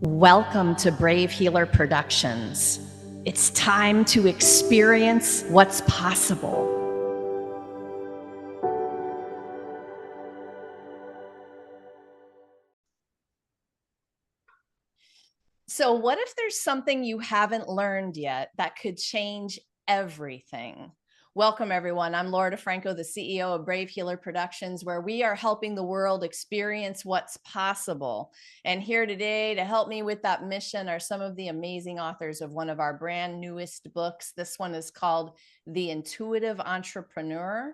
Welcome to Brave Healer Productions. It's time to experience what's possible. So, what if there's something you haven't learned yet that could change everything? Welcome, everyone. I'm Laura DeFranco, the CEO of Brave Healer Productions, where we are helping the world experience what's possible. And here today to help me with that mission are some of the amazing authors of one of our brand newest books. This one is called The Intuitive Entrepreneur: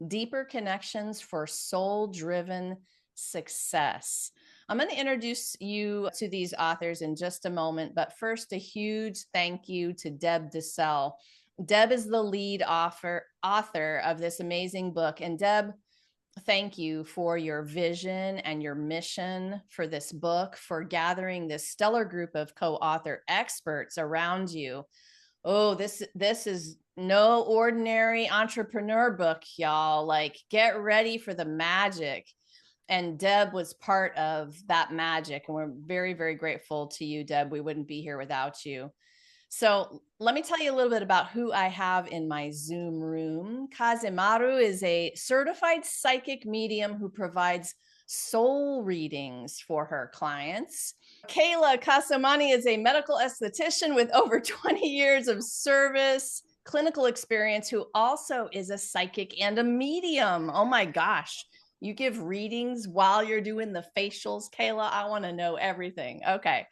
Deeper Connections for Soul-Driven Success. I'm going to introduce you to these authors in just a moment, but first, a huge thank you to Deb DeCelle. Deb is the lead author of this amazing book. And Deb, thank you for your vision and your mission for this book, for gathering this stellar group of co-author experts around you. Oh, this is no ordinary entrepreneur book, y'all. Like, get ready for the magic. And Deb was part of that magic. And we're very, very grateful to you, Deb. We wouldn't be here without you. So let me tell you a little bit about who I have in my Zoom room. Kazemaru is a certified psychic medium who provides soul readings for her clients. Kayla Kasamani is a medical esthetician with over 20 years of service, clinical experience, who also is a psychic and a medium. Oh my gosh. You give readings while you're doing the facials, Kayla? I want to know everything. Okay.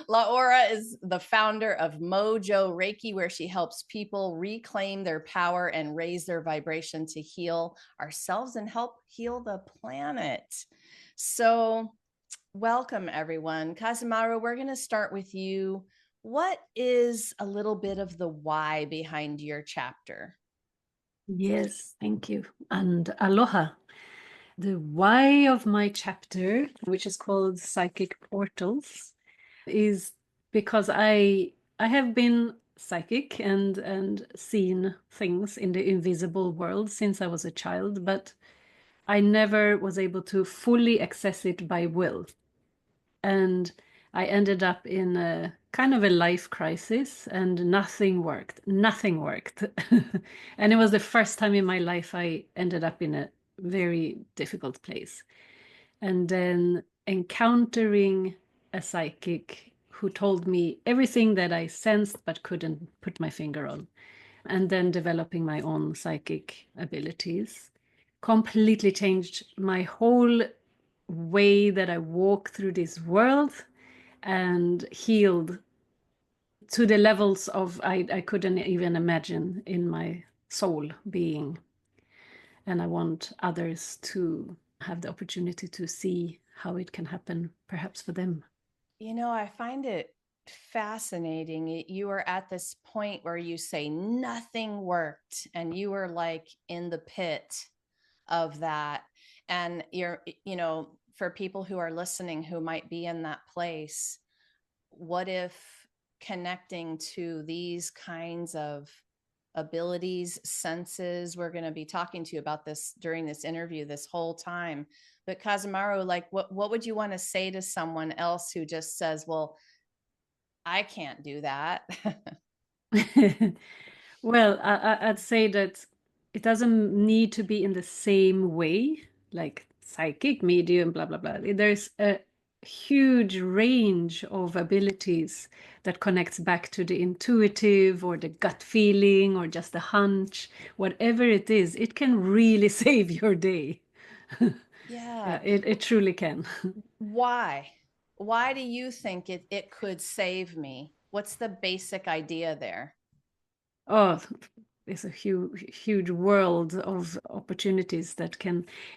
Laura is the founder of Mojo Reiki, where she helps people reclaim their power and raise their vibration to heal ourselves and help heal the planet. So welcome, everyone. Kazemaru, we're going to start with you. What is a little bit of the why behind your chapter? Yes, thank you. And aloha. The why of my chapter, which is called Psychic Portals, is because I have been psychic and seen things in the invisible world since I was a child, but I never was able to fully access it by will. And I ended up in a kind of a life crisis, and nothing worked. Nothing worked. And it was the first time in my life I ended up in a very difficult place. And then encountering a psychic who told me everything that I sensed but couldn't put my finger on. And then developing my own psychic abilities completely changed my whole way that I walk through this world, and healed to the levels of I couldn't even imagine in my soul being. And I want others to have the opportunity to see how it can happen, perhaps for them. You know, I find it fascinating. You are at this point where you say nothing worked, and you were like in the pit of that. And for people who are listening who might be in that place, what if connecting to these kinds of abilities, senses? We're going to be talking to you about this during this interview this whole time. But Kazemaru, like, what would you want to say to someone else who just says, well, I can't do that? Well, I'd say that it doesn't need to be in the same way, like psychic, medium, blah, blah, blah. There's a huge range of abilities that connects back to the intuitive or the gut feeling or just a hunch. Whatever it is, it can really save your day. Yeah. It truly can. Why? Why do you think it could save me? What's the basic idea there? Oh, it's a huge world of opportunities that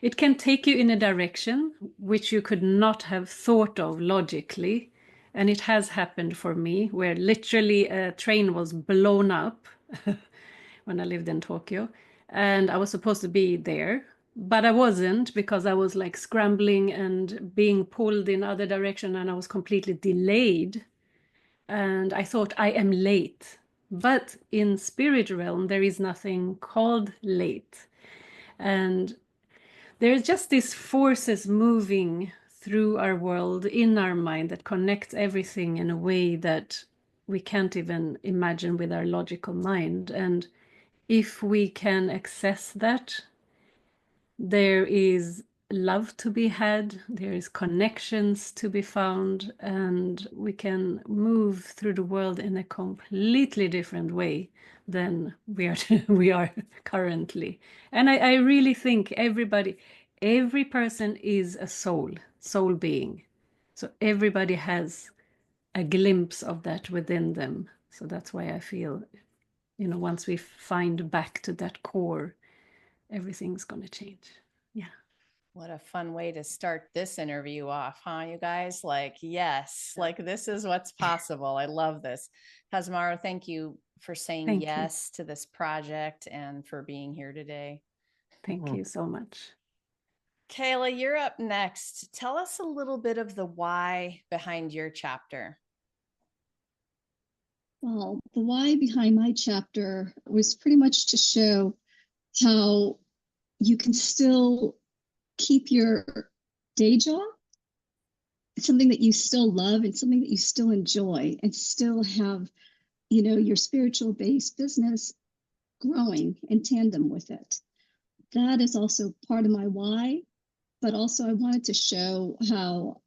it can take you in a direction which you could not have thought of logically. And it has happened for me, where literally a train was blown up when I lived in Tokyo, and I was supposed to be there, but I wasn't, because I was like scrambling and being pulled in other direction, and I was completely delayed. And I thought, I am late. But in spirit realm, there is nothing called late. And there's just these forces moving through our world, in our mind, that connects everything in a way that we can't even imagine with our logical mind. And if we can access that, there is love to be had, there is connections to be found, and we can move through the world in a completely different way than we are currently. And I really think every person is a soul being. So everybody has a glimpse of that within them. So that's why I feel, once we find back to that core, everything's going to change. Yeah. What a fun way to start this interview off, huh, you guys? Like, yes, like this is what's possible. I love this. Kazmaro, thank you for saying Thank you. yes to this project and for being here today. Thank you so much. Kayla, you're up next. Tell us a little bit of the why behind your chapter. Well, the why behind my chapter was pretty much to show how you can still keep your day job, something that you still love and something that you still enjoy, and still have, your spiritual based business growing in tandem with it. That is also part of my why, but also I wanted to show how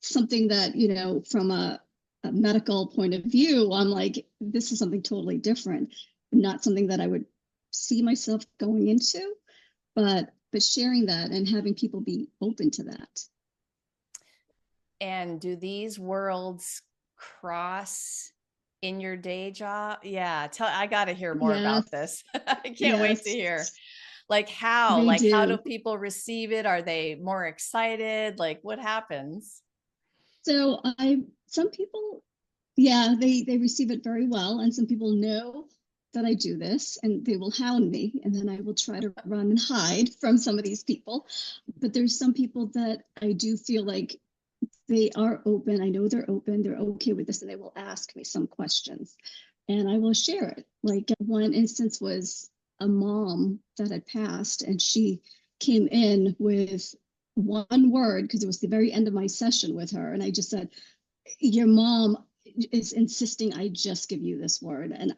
something that, from a medical point of view, I'm like, this is something totally different, not something that I would see myself going into, but sharing that and having people be open to that. And do these worlds cross in your day job? Yeah, I got to hear more about this. I can't wait to hear. Like how? How do people receive it? Are they more excited? Like what happens? So some people, they receive it very well, and some people know that I do this, and they will hound me, and then I will try to run and hide from some of these people. But there's some people that I do feel like they are open. I know they're open. They're okay with this, and they will ask me some questions, and I will share it. Like one instance was a mom that had passed, and she came in with one word because it was the very end of my session with her, and I just said, "Your mom is insisting I just give you this word, and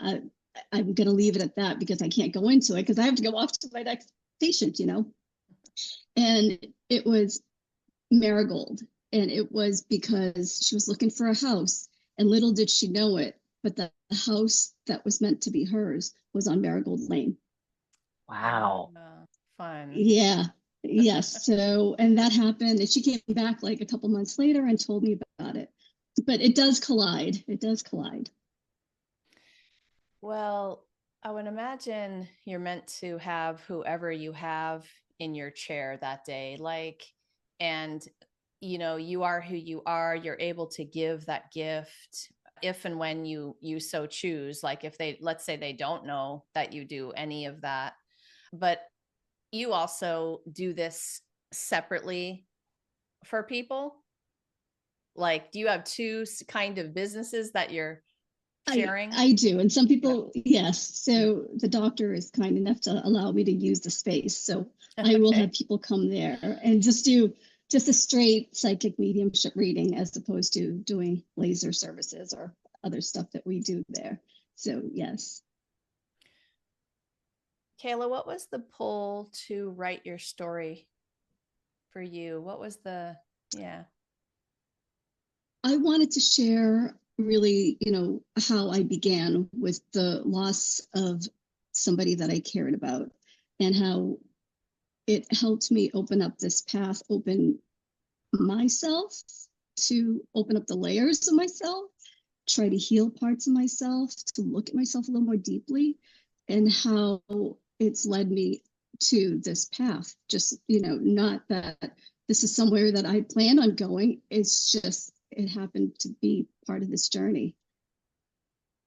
I'm going to leave it at that because I can't go into it because I have to go off to my next patient, And it was Marigold. And it was because she was looking for a house, and little did she know it, but the house that was meant to be hers was on Marigold Lane. Wow. Fun. Yeah. Yes. So, and that happened, and she came back like a couple months later and told me about it. But it does collide. It does collide. Well, I would imagine you're meant to have whoever you have in your chair that day, and you are who you are. You're able to give that gift if and when you so choose. Like if let's say they don't know that you do any of that, but you also do this separately for people. Like, do you have two kind of businesses that you're sharing? I do. And some people, yes. So the doctor is kind enough to allow me to use the space. So I will have people come there and just do a straight psychic mediumship reading as opposed to doing laser services or other stuff that we do there. So, yes. Kayla, what was the pull to write your story for you? What was I wanted to share really, how I began with the loss of somebody that I cared about, and how it helped me open up this path, open myself to open up the layers of myself, try to heal parts of myself, to look at myself a little more deeply, and how it's led me to this path. Just, not that this is somewhere that I plan on going. It's just, it happened to be part of this journey.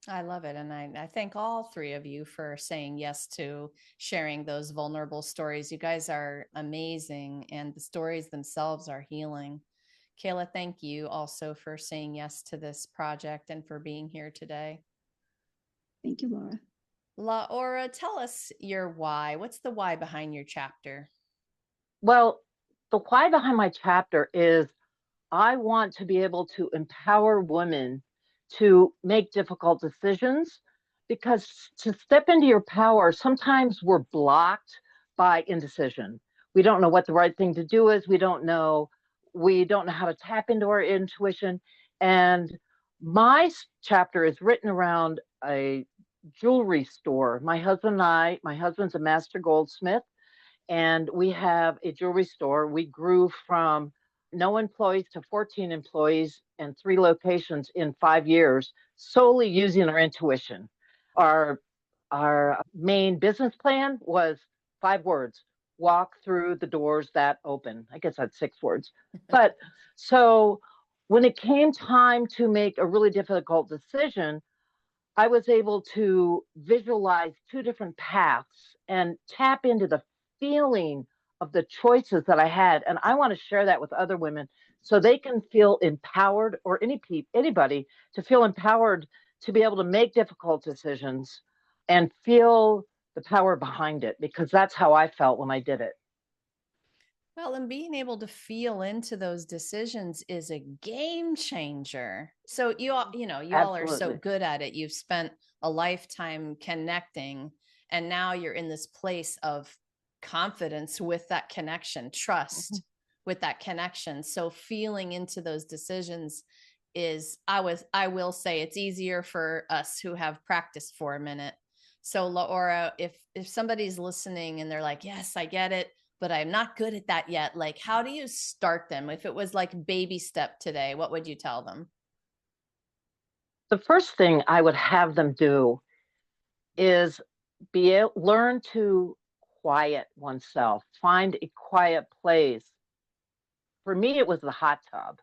I love it. And I thank all three of you for saying yes to sharing those vulnerable stories. You guys are amazing, and the stories themselves are healing. Kayla, thank you also for saying yes to this project and for being here today. Thank you, Laura. Laura, tell us your why. What's the why behind your chapter? Well, The why behind my chapter is I want to be able to empower women to make difficult decisions, because to step into your power, sometimes we're blocked by indecision. We don't know what the right thing to do is. We don't know how to tap into our intuition. And my chapter is written around a jewelry store. My husband's a master goldsmith, and we have a jewelry store. We grew from no employees to 14 employees and 3 locations in 5 years, solely using our intuition. Our our main business plan was 5 words: walk through the doors that open. I guess that's 6 words. But so when it came time to make a really difficult decision, I was able to visualize 2 different paths and tap into the feeling of the choices that I had. And I want to share that with other women so they can feel empowered, or anybody to feel empowered to be able to make difficult decisions and feel the power behind it, because that's how I felt when I did it. Well, and being able to feel into those decisions is a game changer. So you all are so Absolutely. good at it. You've spent a lifetime connecting, and now you're in this place of confidence with that connection, trust with that connection. So feeling into those decisions is, I will say, it's easier for us who have practiced for a minute. So Laura, if somebody's listening and they're like, yes, I get it, but I'm not good at that yet, like, how do you start them? If it was like baby step today, what would you tell them? The first thing I would have them do is learn to quiet oneself, find a quiet place. For me, it was the hot tub.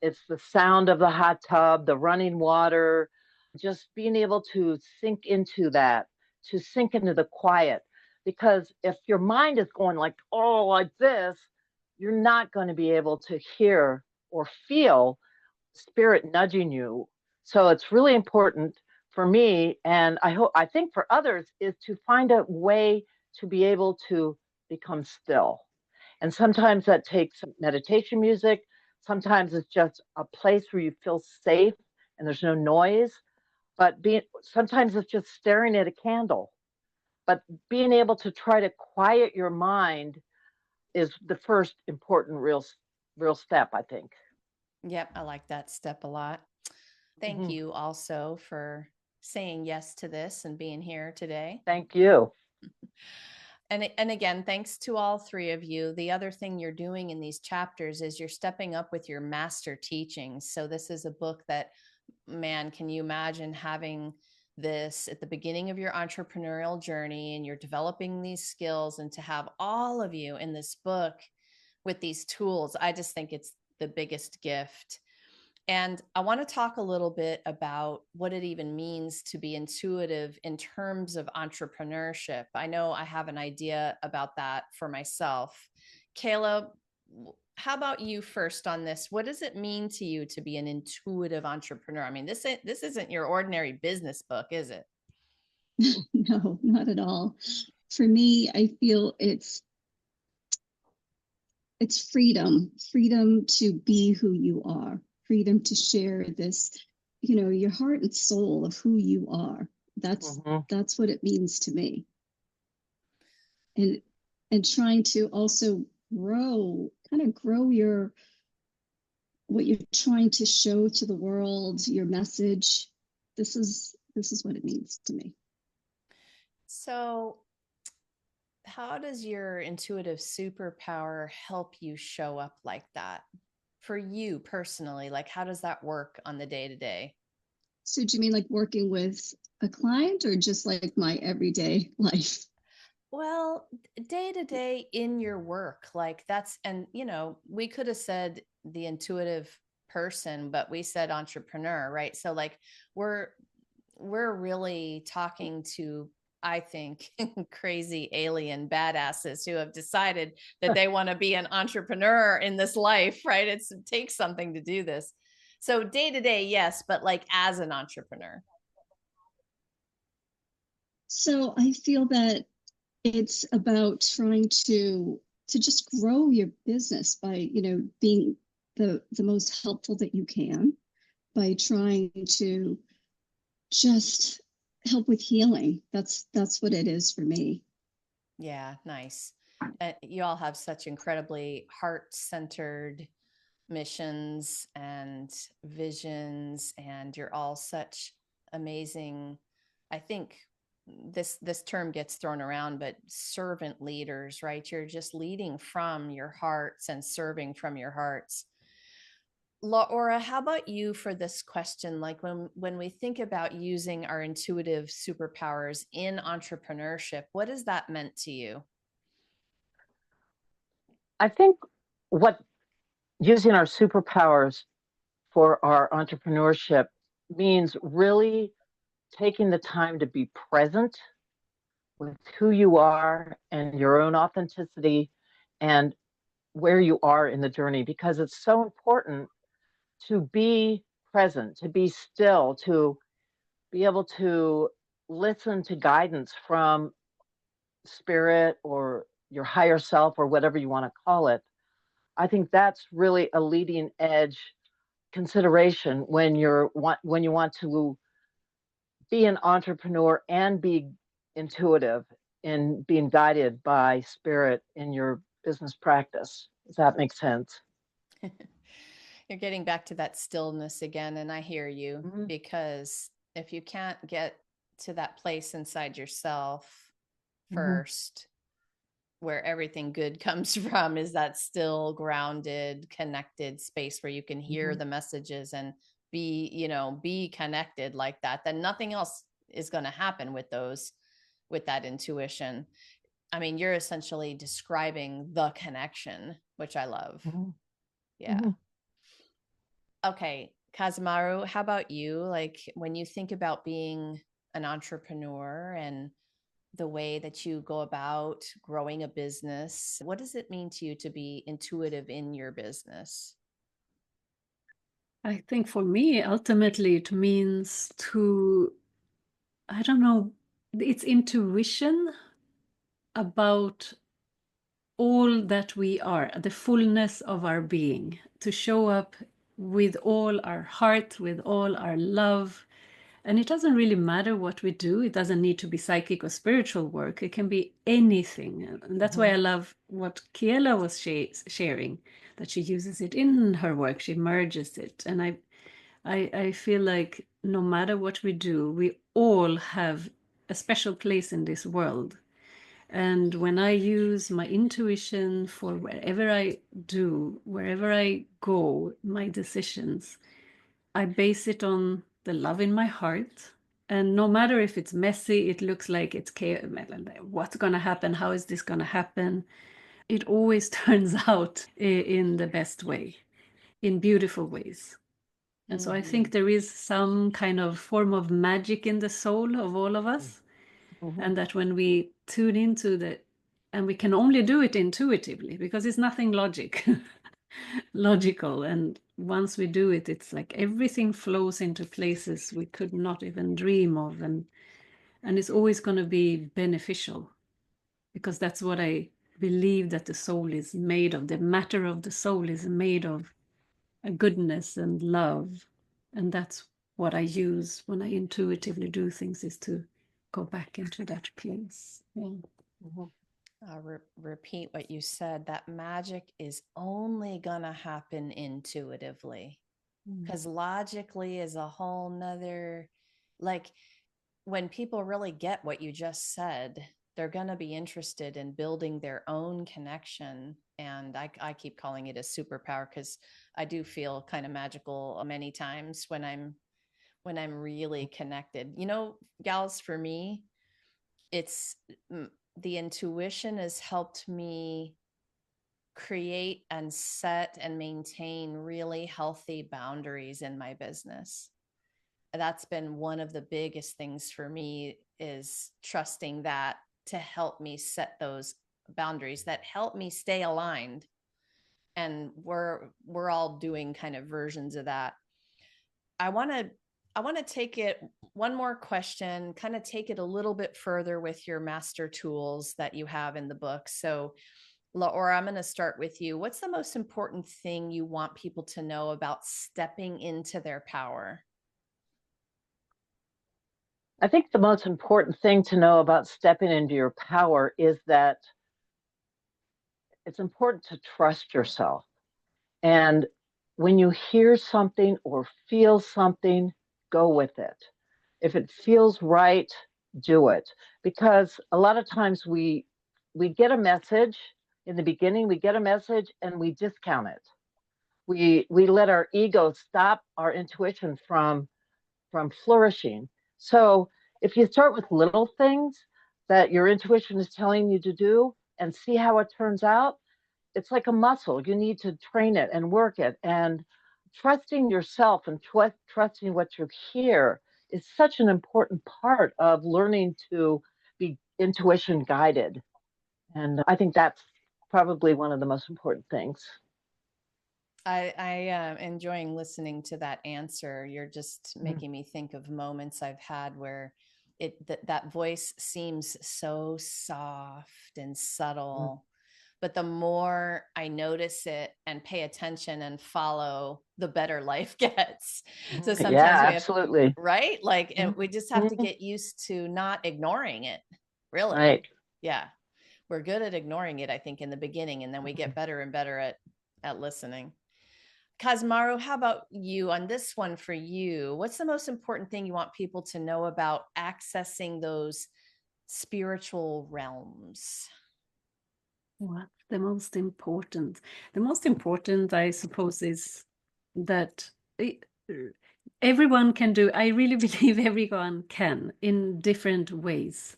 It's the sound of the hot tub, the running water, just being able to sink into that, to sink into the quiet. Because if your mind is going like, oh, like this, you're not going to be able to hear or feel spirit nudging you. So it's really important for me, and I think for others, is to find a way to be able to become still. And sometimes that takes meditation music. Sometimes it's just a place where you feel safe and there's no noise. But sometimes it's just staring at a candle. But being able to try to quiet your mind is the first important real step, I think. Yep, I like that step a lot. Thank you also for saying yes to this and being here today. Thank you. And again, thanks to all 3 of you. The other thing you're doing in these chapters is you're stepping up with your master teachings. So this is a book that, man, can you imagine having this at the beginning of your entrepreneurial journey, and you're developing these skills, and to have all of you in this book with these tools? I just think it's the biggest gift. And I want to talk a little bit about what it even means to be intuitive in terms of entrepreneurship. I know I have an idea about that for myself. Kayla, how about you first on this? What does it mean to you to be an intuitive entrepreneur? I mean, this isn't your ordinary business book, is it? No, not at all. For me, I feel it's freedom to be who you are, freedom to share this, your heart and soul of who you are. That's what it means to me. And trying to also grow what you're trying to show to the world, your message. This is what it means to me. So how does your intuitive superpower help you show up like that for you personally? Like, how does that work on the day-to-day? So do you mean like working with a client, or just like my everyday life? Well, day-to-day in your work, like that's, and we could have said the intuitive person, but we said entrepreneur, right? So like we're really talking to, I think, crazy alien badasses who have decided that they want to be an entrepreneur in this life, right? It takes something to do this. So day to day, yes, but like as an entrepreneur. So I feel that it's about trying to to just grow your business by, being the most helpful that you can, by trying to just help with healing. That's what it is for me. Yeah, nice. You all have such incredibly heart-centered missions and visions, and you're all such amazing, I think this term gets thrown around, but servant leaders, right? You're just leading from your hearts and serving from your hearts. Laura, how about you for this question? Like when we think about using our intuitive superpowers in entrepreneurship, what has that meant to you? I think what using our superpowers for our entrepreneurship means really taking the time to be present with who you are and your own authenticity and where you are in the journey, because it's so important to be present, to be still, to be able to listen to guidance from spirit or your higher self or whatever you want to call it. I think that's really a leading edge consideration when you want to be an entrepreneur and be intuitive in being guided by spirit in your business practice. Does that make sense? You're getting back to that stillness again, and I hear you, Mm-hmm. because if you can't get to that place inside yourself Mm-hmm. first, where everything good comes from, is that still grounded, connected space where you can hear Mm-hmm. the messages and be connected like that, then nothing else is going to happen with that intuition. I mean, you're essentially describing the connection, which I love. Mm-hmm. Yeah. Mm-hmm. Okay, Kazumaru, how about you? Like when you think about being an entrepreneur and the way that you go about growing a business, what does it mean to you to be intuitive in your business? I think for me, ultimately, it means I don't know, it's intuition about all that we are, the fullness of our being, to show up with all our heart, with all our love. And it doesn't really matter what we do. It doesn't need to be psychic or spiritual work. It can be anything. And that's why I love what Kiela was sharing, that she uses it in her work. She merges it. And I feel like no matter what we do, we all have a special place in this world. And when I use my intuition for wherever I do, wherever I go, my decisions, I base it on the love in my heart. And no matter if it's messy, it looks like it's chaos, what's going to happen? How is this going to happen? It always turns out in the best way, in beautiful ways. And so I think there is some kind of form of magic in the soul of all of us. Mm-hmm. And that when we tune into and we can only do it intuitively because it's nothing logical. And once we do it, it's like everything flows into places we could not even dream of. And it's always going to be beneficial, because that's what I believe that the soul is made of. The matter of the soul is made of a goodness and love. And that's what I use when I intuitively do things, is to go back into that place. Yeah. Mm-hmm. I'll repeat what you said. That magic is only gonna happen intuitively, because logically is a whole nother, like when people really get what you just said, they're going to be interested in building their own connection. And I keep calling it a superpower, because I do feel kind of magical many times when I'm really connected. Gals, for me, it's the intuition has helped me create and set and maintain really healthy boundaries in my business. That's been one of the biggest things for me, is trusting that to help me set those boundaries that help me stay aligned. And we're all doing kind of versions of that. I want to take it one more question, kind of take it a little bit further with your master tools that you have in the book. So Laura, I'm going to start with you. What's the most important thing you want people to know about stepping into their power? I think the most important thing to know about stepping into your power is that it's important to trust yourself. And when you hear something or feel something, go with it. If it feels right, do it. Because a lot of times we get a message in the beginning, we get a message and we discount it. We let our ego stop our intuition from flourishing. So if you start with little things that your intuition is telling you to do and see how it turns out, it's like a muscle. You need to train it and work it. And trusting yourself and trusting what you hear is such an important part of learning to be intuition guided. And I think that's probably one of the most important things. I am enjoying listening to that answer. You're just making me think of moments I've had where that voice seems so soft and subtle. But the more I notice it and pay attention and follow, the better life gets. So sometimes Yeah, we absolutely. have, right? Like, and we just have to get used to not ignoring it. Really. Right. Yeah. We're good at ignoring it, I think, in the beginning, and then we get better and better at listening. Kazmaru, how about you on this one for you? What's the most important thing you want people to know about accessing those spiritual realms? What's the most important? The most important, I suppose, is that everyone can do. I really believe everyone can in different ways.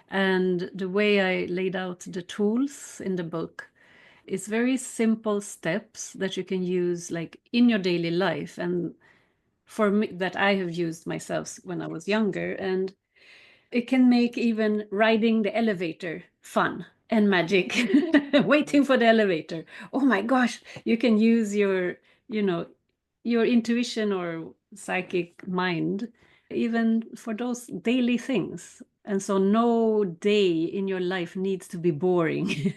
And the way I laid out the tools in the book is very simple steps that you can use like in your daily life. And for me, that I have used myself when I was younger. And it can make even riding the elevator fun and magic. Waiting for the elevator. Oh my gosh, you can use your, your intuition or psychic mind even for those daily things. And so no day in your life needs to be boring.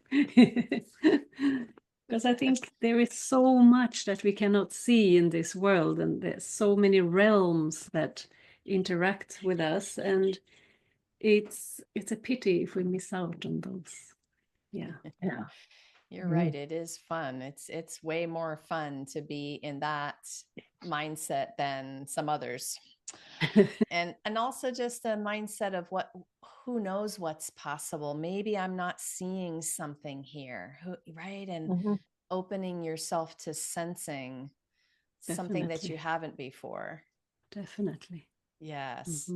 Because I think there is so much that we cannot see in this world, and there's so many realms that interact with us, and it's a pity if we miss out on those. Yeah. You're right. It is fun. It's way more fun to be in that mindset than some others. and also just a mindset of who knows what's possible. Maybe I'm not seeing something here, right? And opening yourself to sensing something that you haven't before. Definitely. Yes.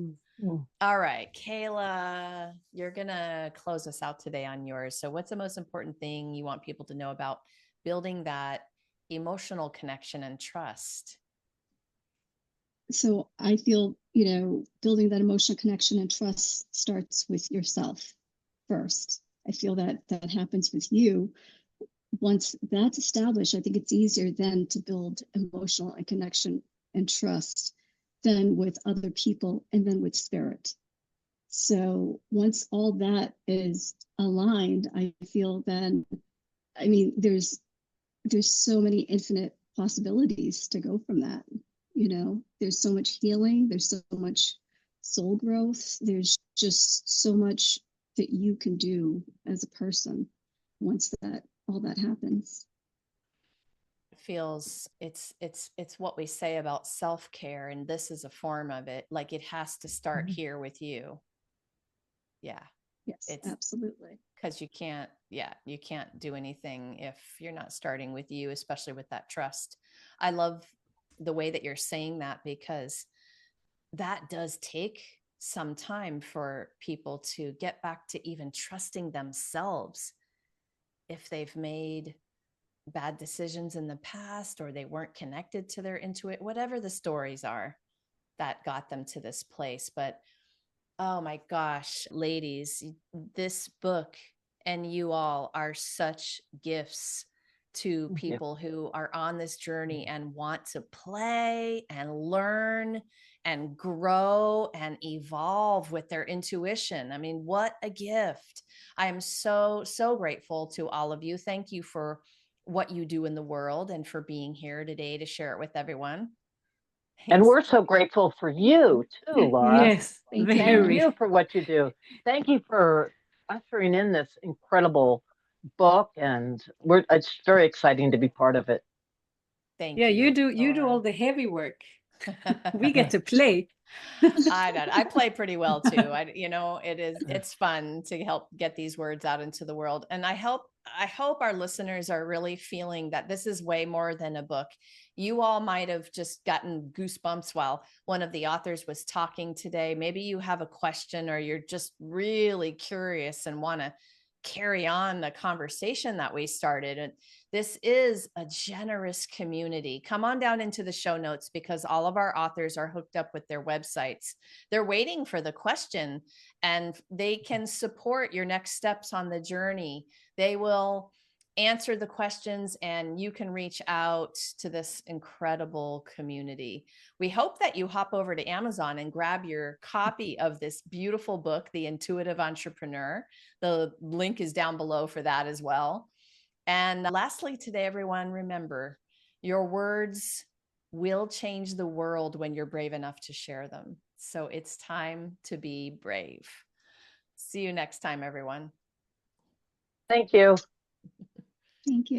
All right, Kayla, you're going to close us out today on yours. So what's the most important thing you want people to know about building that emotional connection and trust? So I feel, building that emotional connection and trust starts with yourself first. I feel that happens with you. Once that's established, I think it's easier then to build emotional and connection and trust than with other people and then with spirit. So once all that is aligned, I feel then, there's so many infinite possibilities to go from that. There's so much healing, there's so much soul growth, there's just so much that you can do as a person once all that happens. Feels it's what we say about self-care, and this is a form of it. Like it has to start here with you. Yeah. Yes, absolutely. Because you can't do anything if you're not starting with you, especially with that trust. I love the way that you're saying that, because that does take some time for people to get back to even trusting themselves if they've made bad decisions in the past, or they weren't connected to their intuition, whatever the stories are that got them to this place. But oh my gosh, ladies, this book and you all are such gifts to people who are on this journey and want to play and learn and grow and evolve with their intuition. I mean, what a gift. I am so, so grateful to all of you. Thank you for what you do in the world and for being here today to share it with everyone. And we're so grateful for you too, Laura. Yes, Thank Thank very. you for what you do. Thank you for ushering in this incredible book, and it's very exciting to be part of it. Thank Yeah, you. you do all the heavy work. We get to play. I play pretty well too. It's fun to help get these words out into the world. And I hope our listeners are really feeling that this is way more than a book. You all might have just gotten goosebumps while one of the authors was talking today. Maybe you have a question, or you're just really curious and want to carry on the conversation that we started. And this is a generous community. Come on down into the show notes, because all of our authors are hooked up with their websites. They're waiting for the question, and they can support your next steps on the journey. They will answer the questions, and you can reach out to this incredible community. We hope that you hop over to Amazon and grab your copy of this beautiful book, The Intuitive Entrepreneur. The link is down below for that as well. And lastly today, everyone, remember, your words will change the world when you're brave enough to share them. So it's time to be brave. See you next time, everyone. Thank you. Thank you.